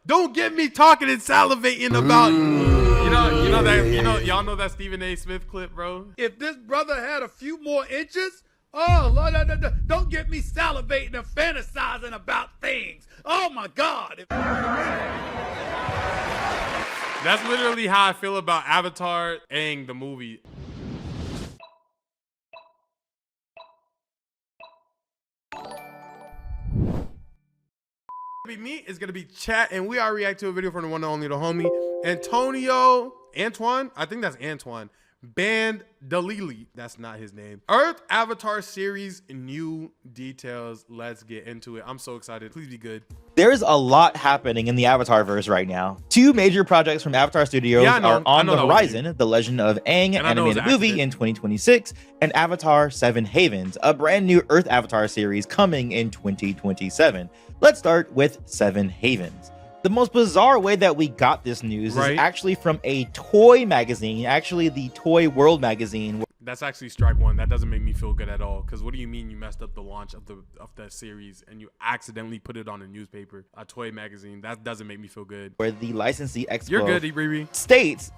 Don't get me talking and salivating about y'all know that Stephen A. Smith clip, bro. If this brother had a few more inches, oh, Lord, don't get me salivating and fantasizing about things. Oh my God. That's literally how I feel about Avatar and the movie. Me is gonna be chat, and we are react to a video from the one and only the homie Antoine. I think that's Antoine Bandele. That's not his name. Earth Avatar series, new details. Let's get into it. I'm so excited. Please be good. There's a lot happening in the Avatar verse right now. Two major projects from Avatar Studios are on the horizon: The Legend of Aang animated movie in 2026 and Avatar 7 Havens, a brand new Earth Avatar series coming in 2027. Let's start with 7 Havens. The most bizarre way that we got this news is actually from a toy magazine, actually the Toy World magazine. That's actually strike one. That doesn't make me feel good at all. Because what do you mean you messed up the launch of the series and you accidentally put it on a newspaper, a toy magazine? That doesn't make me feel good. Where the licensee expo You're good, Riri. States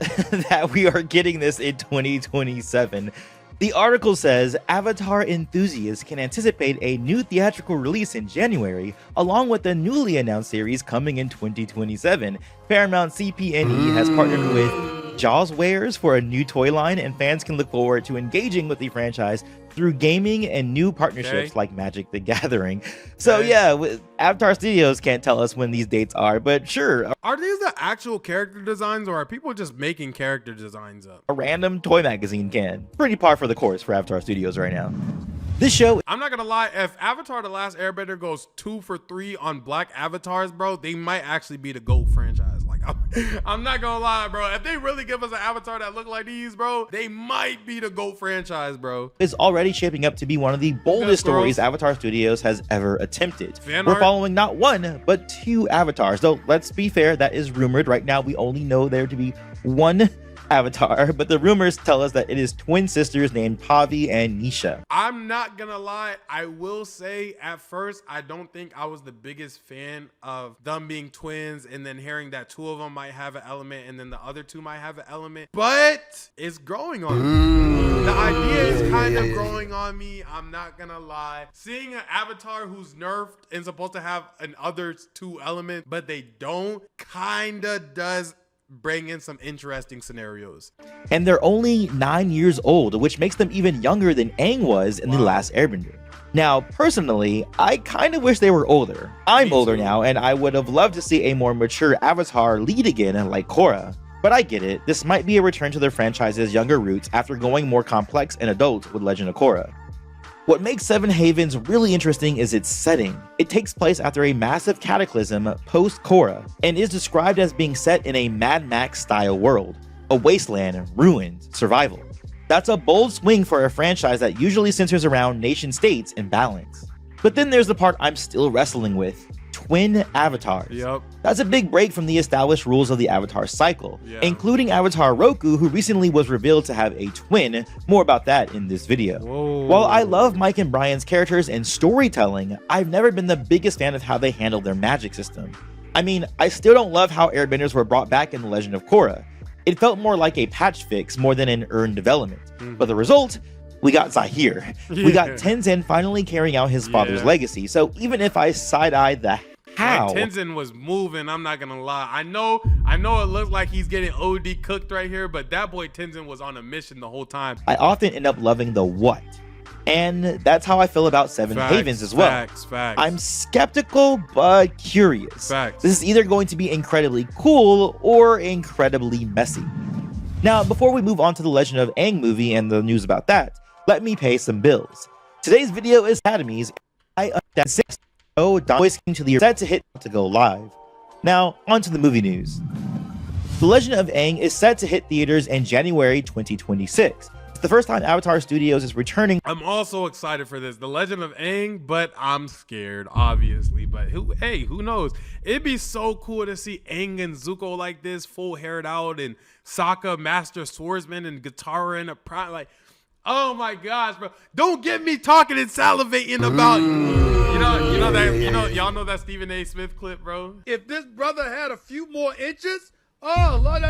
that we are getting this in 2027. The article says Avatar enthusiasts can anticipate a new theatrical release in January, along with the newly announced series coming in 2027. Paramount CP&E has partnered with Jaws Wares for a new toy line, and fans can look forward to engaging with the franchise through gaming and new partnerships like Magic the Gathering. So yeah, Avatar Studios can't tell us when these dates are, but sure. Are these the actual character designs, or are people just making character designs up? A random toy magazine can. Pretty par for the course for Avatar Studios right now. This show, I'm not gonna lie, if Avatar The Last Airbender goes 2 for 3 on black avatars, bro, they might actually be the GOAT franchise. Like, I'm not gonna lie, bro. If they really give us an Avatar that look like these, bro, they might be the GOAT franchise, bro. Is already shaping up to be one of the boldest stories Avatar Studios has ever attempted. We're following not one, but 2 avatars. Though, let's be fair, that is rumored. Right now, we only know there to be one Avatar, but the rumors tell us that it is twin sisters named Pavi and Nisha. I'm not gonna lie, I will say at first I don't think I was the biggest fan of them being twins, and then hearing that 2 of them might have an element and then the other 2 might have an element, but it's growing on me. The idea is kind of growing on me, I'm not gonna lie. Seeing an Avatar who's nerfed and supposed to have an other 2 element but they don't, kinda does bring in some interesting scenarios. And they're only 9 years old, which makes them even younger than Aang was in The Last Airbender. Now, personally, I kind of wish they were older. I'm older now, and I would have loved to see a more mature Avatar lead again like Korra. But I get it, this might be a return to their franchise's younger roots after going more complex and adult with Legend of Korra. What makes 7 Havens really interesting is its setting. It takes place after a massive cataclysm post-Korra, and is described as being set in a Mad Max-style world, a wasteland, ruins, survival. That's a bold swing for a franchise that usually centers around nation-states and balance. But then there's the part I'm still wrestling with: twin avatars. That's a big break from the established rules of the Avatar cycle, including Avatar Roku, who recently was revealed to have a twin. More about that in this video. While I love Mike and Brian's characters and storytelling, I've never been the biggest fan of how they handle their magic system. I mean, I still don't love how airbenders were brought back in The Legend of Korra. It felt more like a patch fix more than an earned development. But the result? We got Zahir. We got Tenzin finally carrying out his father's legacy. So even if I side-eye the how, like, Tenzin was moving, I'm not gonna lie. I know it looks like he's getting OD cooked right here, but that boy Tenzin was on a mission the whole time. I often end up loving the what. And that's how I feel about 7 Havens as well. I'm skeptical but curious. This is either going to be incredibly cool or incredibly messy. Now, before we move on to the Legend of Aang movie and the news about that, let me pay some bills. Today's video is Academy's voice to the set to hit to go live. Now, on to the movie news. The Legend of Aang is set to hit theaters in January 2026. It's the first time Avatar Studios is returning. I'm also excited for this, The Legend of Aang, but I'm scared, obviously. But who knows? It'd be so cool to see Aang and Zuko like this, full haired out, and Sokka, Master Swordsman, and Katara in a prime. Like, oh my gosh, bro! Don't get me talking and salivating about. Y'all know that Stephen A. Smith clip, bro. If this brother had a few more inches, oh, Lord,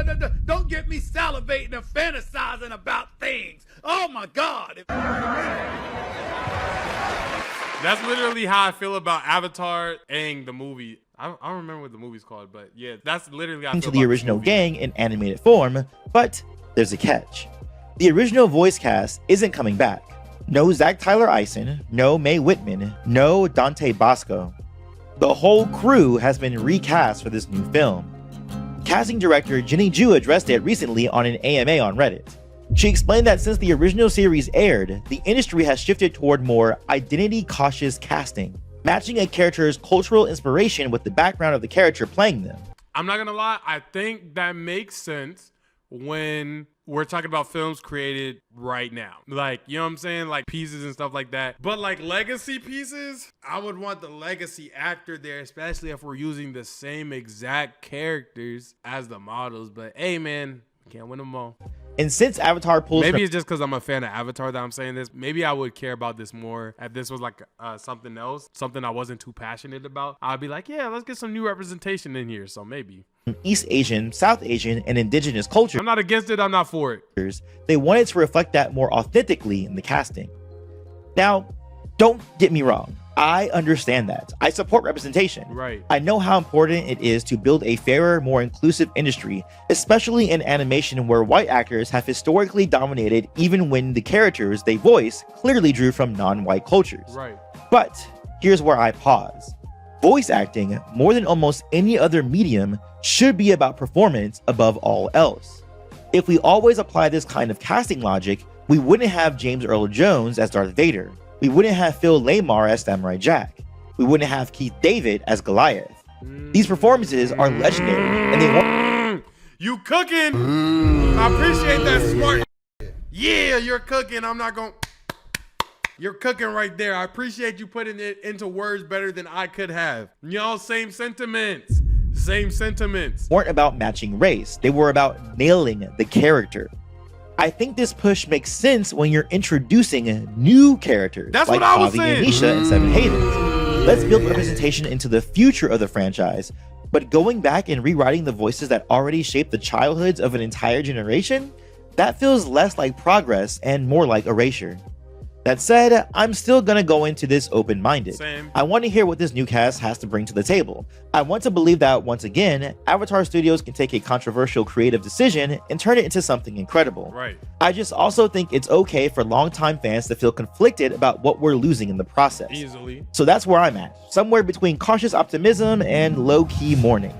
don't get me salivating and fantasizing about things. Oh, my God. That's literally how I feel about Avatar and the movie. I don't remember what the movie's called, but yeah, that's literally how I feel into the about original this movie. gang in animated form, but there's a catch. The original voice cast isn't coming back. No Zach Tyler Eisen, no Mae Whitman, no Dante Bosco. The whole crew has been recast for this new film. Casting director Jenny Ju addressed it recently on an AMA on Reddit. She explained that since the original series aired, the industry has shifted toward more identity-cautious casting, matching a character's cultural inspiration with the background of the character playing them. I'm not gonna lie, I think that makes sense when we're talking about films created right now. Like, you know what I'm saying? Like pieces and stuff like that. But like legacy pieces, I would want the legacy actor there, especially if we're using the same exact characters as the models. But hey, man, can't win them all. And since Avatar pulls maybe it's just because I'm a fan of Avatar that I'm saying this. Maybe I would care about this more if this was like something else, something I wasn't too passionate about. I'd be like, yeah, let's get some new representation in here. So maybe East Asian, South Asian, and indigenous culture. I'm not against it. I'm not for it. They wanted to reflect that more authentically in the casting. Now, don't get me wrong. I understand that. I support representation. Right. I know how important it is to build a fairer, more inclusive industry, especially in animation where white actors have historically dominated even when the characters they voice clearly drew from non-white cultures. Right. But here's where I pause. Voice acting, more than almost any other medium, should be about performance above all else. If we always apply this kind of casting logic, we wouldn't have James Earl Jones as Darth Vader. We wouldn't have Phil Lamar as Samurai Jack. We wouldn't have Keith David as Goliath. These performances are legendary, and they want. You cooking? I appreciate that smart. Yeah, you're cooking. I'm not going. You're cooking right there. I appreciate you putting it into words better than I could have. Y'all, same sentiments. Same sentiments. Weren't about matching race. They were about nailing the character. I think this push makes sense when you're introducing new characters. That's like what I was Javi saying. and Nisha in Seven Havens. Let's build representation into the future of the franchise. But going back and rewriting the voices that already shaped the childhoods of an entire generation, that feels less like progress and more like erasure. That said, I'm still gonna go into this open-minded. Same. I want to hear what this new cast has to bring to the table. I want to believe that, once again, Avatar Studios can take a controversial creative decision and turn it into something incredible. Right. I just also think it's okay for longtime fans to feel conflicted about what we're losing in the process. Easily. So that's where I'm at, somewhere between cautious optimism and low-key mourning.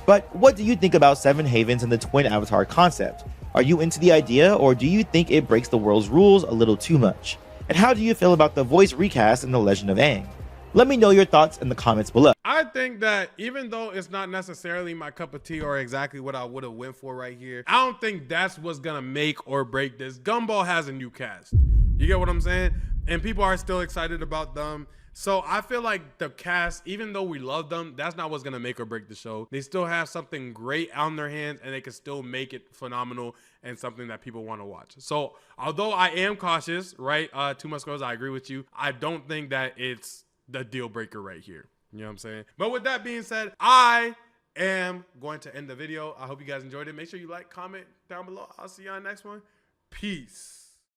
But what do you think about Seven Havens and the twin Avatar concept? Are you into the idea, or do you think it breaks the world's rules a little too much? And how do you feel about the voice recast in The Legend of Aang? Let me know your thoughts in the comments below. I think that even though it's not necessarily my cup of tea or exactly what I would have went for right here, I don't think that's what's gonna make or break this. Gumball has a new cast. You get what I'm saying? And people are still excited about them. So I feel like the cast, even though we love them, that's not what's gonna make or break the show. They still have something great on their hands, and they can still make it phenomenal and something that people want to watch. So although I am cautious, right? Two Muscles, I agree with you. I don't think that it's the deal breaker right here. You know what I'm saying? But with that being said, I am going to end the video. I hope you guys enjoyed it. Make sure you like, comment down below. I'll see you on the next one. Peace.